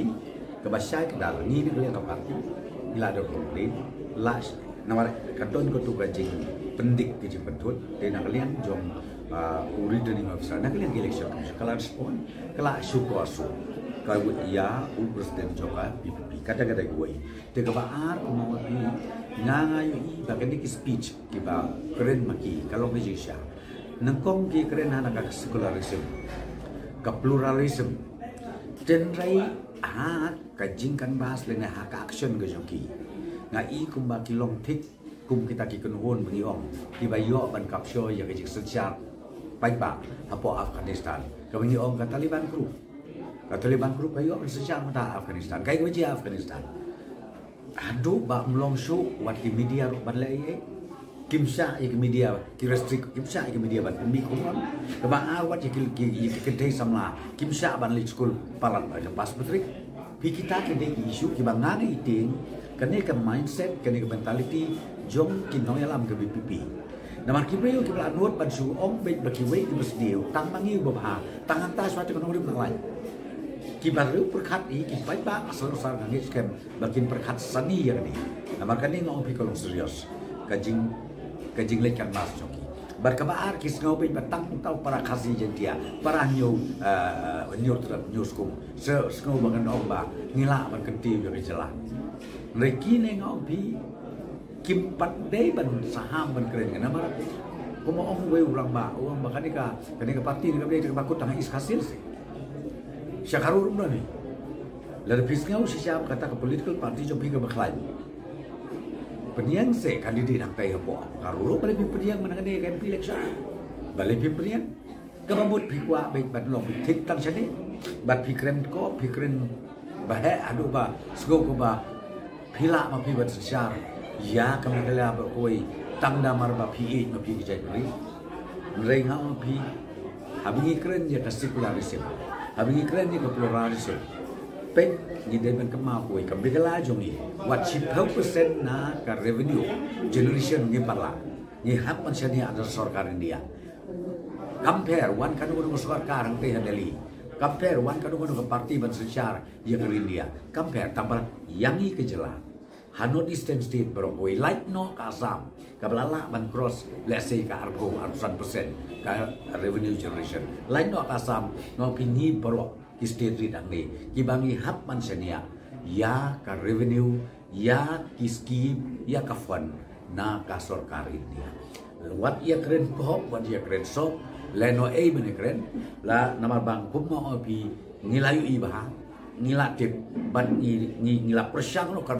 pi ke basai ke dalam ni dia ke parti ila ada komplain las nawar kadon ko tu kajing pendik ke jing pentut de nak lian jom uri de ni mafsa nak lian election kalau respon kalau syukur su kalau ia presiden joka PPP kata-kata gue te ke baar mau pi ngangayu i bagai ni speech ki ba keren maki kalau Malaysia nangkong ki keren anak ka secularism ka pluralism dan rai kajingkan bahas lena hak action ke joki ngai kumba kilong tik kum kita ki kunhon bengiong ki bayo ban kapsyo ya ke sejar baik ba apo Afghanistan ka bengiong ka Taliban group bayo sejar mata Afghanistan kai waji Afghanistan aduh ba mlong shu wat ki media ban lai kimsa ik media ki restrict kimsa ik media ban mi kumon ka ba awat ki kedai samla kimsa ban li school palat ba pas putrik pi kita kedai isu ki bangani iting kene ke mindset kene ke mentality jong kinong alam ke BPP namar ki beu ki bla nuot ban su ong be ba ki we ki besdiu tang mangi ba ha tangan ta swat ko nong rim lai ki baru perkat i ki pai ba asal sar ngis kem bakin perkat sani ya ni namar kene ngong pi kolong serius kajing lekan mas joki berkabar kis ngau be batang tau para khasi jentia para news kum se ngau bangan omba ngila ban kenti yo jelah reki ne ngau bi kimpat dei ban saham ban keren ngana mar komo ong we urang ba kanika parti ni be bakut tang is hasil se syakarur ni lalu pisngau siap kata ke political party jobi ke bakhlai peniang se kandidat nak tay hapo karuro balik peniang menangani MP election balik peniang kebabut pikwa baik bat long tik tang sini bat pikren bahe adu ba sgo ko ba pila ma pi bat sesyar ya kamela ba koi tang damar ba pi ma pi jai beri renga ma pi habingi keren ya ka secularism habingi keren ya ka pluralism pen ni depan kemau koi kambigala jongi what 10% na ka revenue generation ni parla ni hapan sania ada sarkar India compare one kan uno sarkar ang teh Delhi compare one kan uno parti ban sesyar ya ke India compare tambah yangi ke jelah hanot eastern state bro koi like no ka Assam ka belala ban cross let's say ka arbo 100% ka revenue generation like no ka Assam no pini bro state ridang ni kibangi hap man senia ya ka revenue ya ki scheme ya ka fund na ka sarkar India wat ya keren ko wat ya keren so leno e ben keren la nama bang puma opi ngilayu ibaha ngila tip ban ngila persyang no